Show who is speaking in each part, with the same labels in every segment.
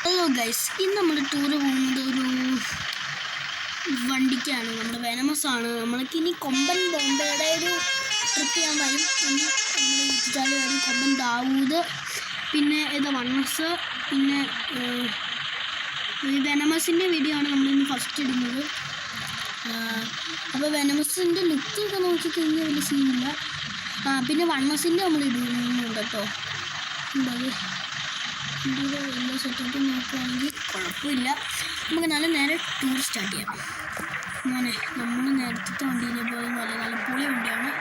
Speaker 1: Hello guys, ഇന്ന് നമ്മൾ tour പോകുന്നത് ഒരു വണ്ടിക്കാണ്. നമ്മുടെ വെനമസ് ആണ്. നമ്മൾക്ക് ഇനി കൊമ്പൻ ബോംബെയുടെ ഒരു ട്രിപ്പ് ചെയ്യാൻ വരും. ഇനി നമ്മൾ വിളിച്ചാൽ വരും കൊമ്പൻ ദാവൂദ്, പിന്നെ വണ്ണസ്, പിന്നെ ഈ വെനമസിൻ്റെ വീഡിയോ ആണ് നമ്മളിന്ന് ഫസ്റ്റ് ഇടുന്നത്. അപ്പോൾ വെനമസിൻ്റെ ലുക്കൊക്കെ നോക്കിക്കഴിഞ്ഞാൽ വലിയ സീനില്ല. പിന്നെ വണ്ണസിൻ്റെ നമ്മൾ ഇടുന്നുണ്ട് കേട്ടോ. എന്താ ഇന്ത്യയിലെ എല്ലാ സെറ്റപ്പും നോക്കുകയാണെങ്കിൽ കുഴപ്പമില്ല. നമുക്ക് നല്ല നേരെ ടൂർ സ്റ്റാർട്ട് ചെയ്യാം. മോനെ, നമ്മൾ നേരത്തെ വണ്ടിയിൽ പോയി നല്ല പൊളി വണ്ടിയാണ്.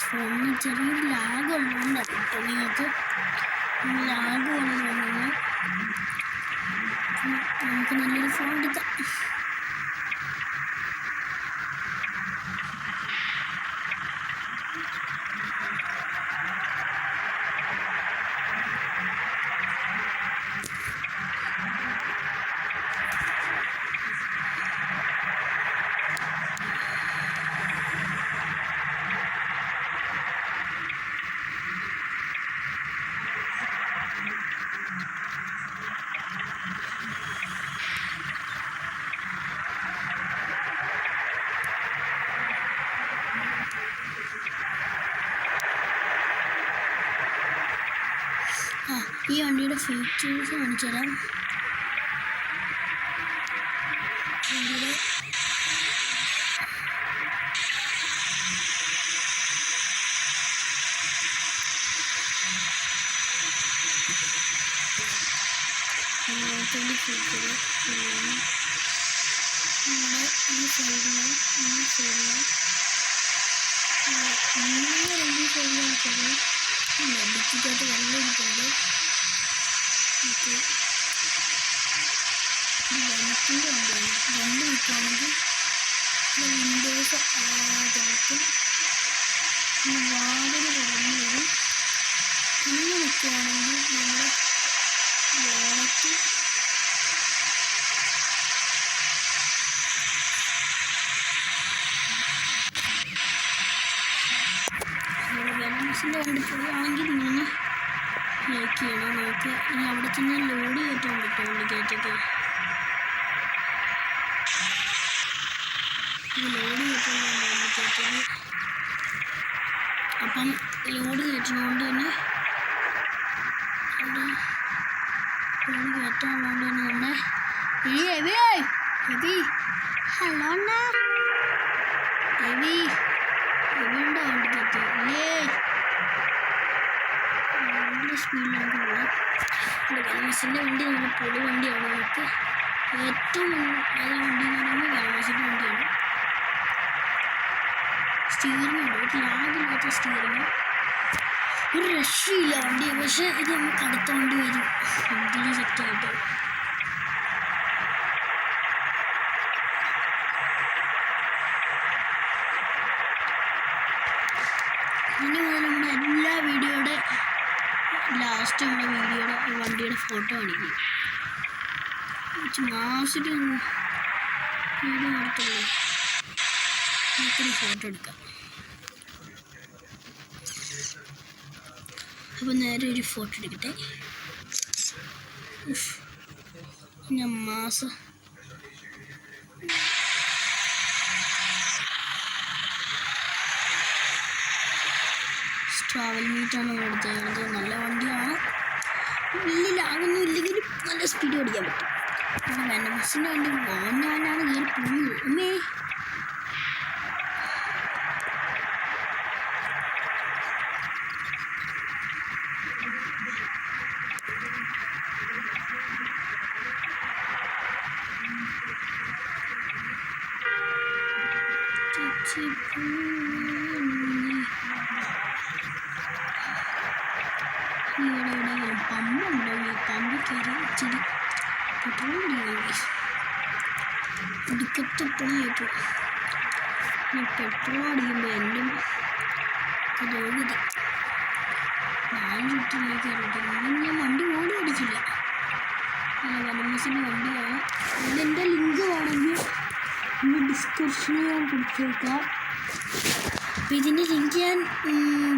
Speaker 1: ഫോണിന് ചെറിയൊരു ലാഗ് ഉള്ളതുകൊണ്ടാണ് കേട്ടോ. നിങ്ങൾക്ക് ലാഗ് ഉള്ളതുകൊണ്ടാണ്. നമുക്ക് നല്ലൊരു ഫോൺ എടുക്കാം. ഈ വണ്ടിയുടെ ഫീച്ചേഴ്സ് കാണിച്ചു തരാം. വണ്ടിയുടെ ഫീച്ചർ നമ്മുടെ ഈ സൈഡിലും രണ്ട് സൈഡിലാണ് ഡിജിറ്റലായിട്ട് വെള്ളം ഇരിക്കുന്നുണ്ട്. മറ്റേ ലൈറ്റിൻ്റെ വണ്ടിയാണ്. രണ്ട് നിൽക്കുകയാണെങ്കിൽ വിൻഡോസ് തുറക്കും, വാതിൽ തുറന്നു വരും. ഇങ്ങനെ നിൽക്കുകയാണെങ്കിൽ നമ്മുടെ ബോണറ്റ് വെനമസിൻ്റെ വണ്ടി പോവുകയാണെങ്കിൽ ഇങ്ങനെ ലൈക്ക് ചെയ്യണം. നമുക്ക് ഇനി അവിടെ ചെന്ന് ലോഡ് കയറ്റാൻ പറ്റും. വണ്ടിക്കകത്തൊക്കെ ലോഡ് കയറ്റാൻ വണ്ടിക്കകത്തേക്ക്. അപ്പം ലോഡ് കയറ്റുന്നതുകൊണ്ട് തന്നെ ലോഡ് കയറ്റാനുള്ളതുകൊണ്ട് തന്നെ നമ്മുടെ എബി ഹലോ അണ്ണാ എബി എവിടെയുണ്ടോ വണ്ടിക്കകത്ത് ഇല്ലേ നല്ല സ്പീഡിലേക്ക് പോകാം വെൽമസിൻ്റെ വണ്ടി നമ്മുടെ പൊളി വണ്ടിയാണ് നമുക്ക് ഏറ്റവും നല്ല വണ്ടി എന്ന് പറയുമ്പോൾ വെൽമസിൻ്റെ വണ്ടിയാണ് സ്റ്റിയറിംഗ് ഉണ്ട് ഒരു ലാഗില്ലാത്ത സ്റ്റിയറിംഗ് ഒരു രക്ഷയില്ല വണ്ടി പക്ഷേ ഇത് നമുക്ക് അടുത്ത വണ്ടി വരും എന്തിനും സെറ്റായിട്ട് ഇനി മുതൽ നമ്മുടെ എല്ലാ വീഡിയോയുടെ ലാസ്റ്റ് നമ്മുടെ വണ്ടിയുടെ ഫോട്ടോ കാണിക്കും മാസിട്ട് വീഡിയോ എടുത്തുള്ളൂ നമുക്കൊരു ഫോട്ടോ എടുക്കാം അപ്പോൾ നേരെ ഒരു ഫോട്ടോ എടുക്കട്ടെ ഞാൻ മാസം ട്രാവൽ മീറ്റാണ് എടുത്തത് നല്ല വണ്ടിയാണ് വലിയ ലാഗൊന്നും ഇല്ലെങ്കിലും നല്ല സ്പീഡ് ഓടിക്കാൻ പറ്റും പിന്നെ വെൽമസിൻ്റെ വണ്ടി പോകാനാണ് കയറി പോകുന്നത് അമ്മേ ഇവിടെ പമ്പുണ്ടോ ഈ പമ്പ് കയറി ഇച്ചിരി പെട്രോൾ ഒടുക്കത്തെ പൊളിയായിട്ട് പെട്രോൾ അടിക്കുമ്പോൾ എല്ലാം തോന്നുന്നത് 4 ലിറ്ററിലേക്ക് ഇറങ്ങിയിട്ടുണ്ട് ഞാൻ വണ്ടി ഓടി അടിച്ചില്ല വെൽമസിൻ്റെ വണ്ടിയാണ് ഇതിൻ്റെ ലിങ്ക് വേണമെങ്കിൽ ഡിസ്ക്രിപ്ഷനിൽ ഞാൻ കൊടുത്തേക്കാം അപ്പോൾ ഇതിൻ്റെ ലിങ്ക് ഞാൻ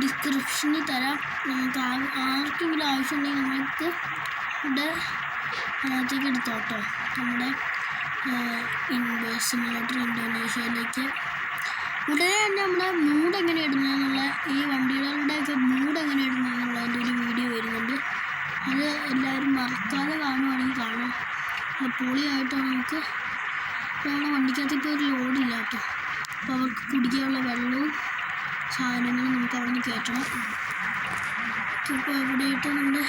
Speaker 1: ഡിസ്ക്രിപ്ഷനിൽ തരാം നമുക്ക് ആർക്കെങ്കിലും ആവശ്യമുണ്ടെങ്കിൽ നമുക്ക് ഇവിടെ അതിനകത്തേക്ക് എടുത്തോട്ടോ നമ്മുടെ സിമുലേറ്റർ ഇന്തോനേഷ്യയിലേക്ക് ഉടനെ തന്നെ നമ്മുടെ മൂഡ് എങ്ങനെ ഇടുന്നതെന്നുള്ള ഈ വണ്ടികളുടെയൊക്കെ മൂഡ് എങ്ങനെ ഇടുന്നതെന്നുള്ളതിൻ്റെ ഒരു വീഡിയോ വരുന്നുണ്ട് അത് എല്ലാവരും മറക്കാതെ കാണുവാണെങ്കിൽ കാണാം പൊളിയായിട്ട് നമുക്ക് നമ്മുടെ വണ്ടിക്കകത്ത് ഇപ്പോൾ ഒരു ലോഡില്ല കേട്ടോ അപ്പോൾ അവർക്ക് കുടിക്കാനുള്ള വെള്ളവും സാധനങ്ങളും നമുക്ക് അവിടെ നിന്ന് കയറ്റണം ഇപ്പോൾ എവിടെയായിട്ട് നമ്മുടെ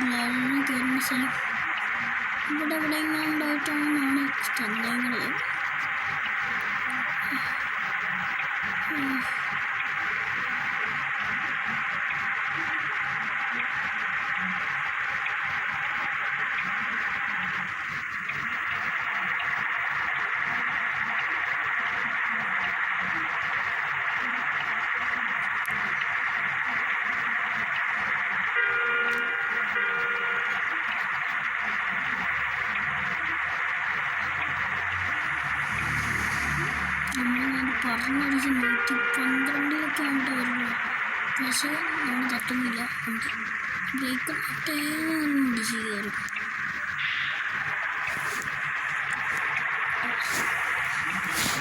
Speaker 1: എല്ലാവരും കയറുന്ന സ്ഥലം ഇവിടെ എവിടെയെങ്കിലും ഉണ്ടായിട്ടാണെന്നാണ് സന്ദേഹങ്ങൾ പറഞ്ഞടിച്ച് 112 ആണ് വരുന്നത് പക്ഷേ നമ്മൾ തട്ടുന്നില്ല വണ്ടി ബ്രേക്ക് ഇടിച്ച് കയറും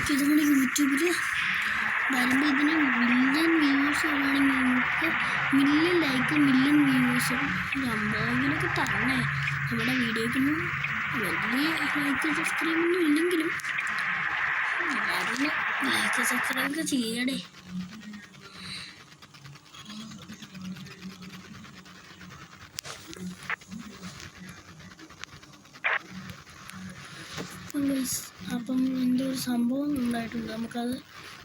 Speaker 1: ഇത് നമ്മുടെ യൂട്യൂബിൽ വരുമ്പോൾ ഇതിന് മില്യൺ വ്യൂവേഴ്സ് വരുവാണെങ്കിൽ നമുക്ക് മില്യൺ ലൈക്ക് മില്യൺ വ്യൂവേഴ്സ് ഒരു 50 തരണേ നമ്മുടെ വീഡിയോക്കൊന്നും വലിയ ലൈക്ക് സബ്സ്ക്രൈബൊന്നും ഇല്ലെങ്കിലും എല്ലാവരും ലൈക്ക് സബ്സ്ക്രൈബ് ചെയ്യണേ അപ്പം എന്തോ ഒരു സംഭവം ഉണ്ടായിട്ടുണ്ട് നമുക്കത്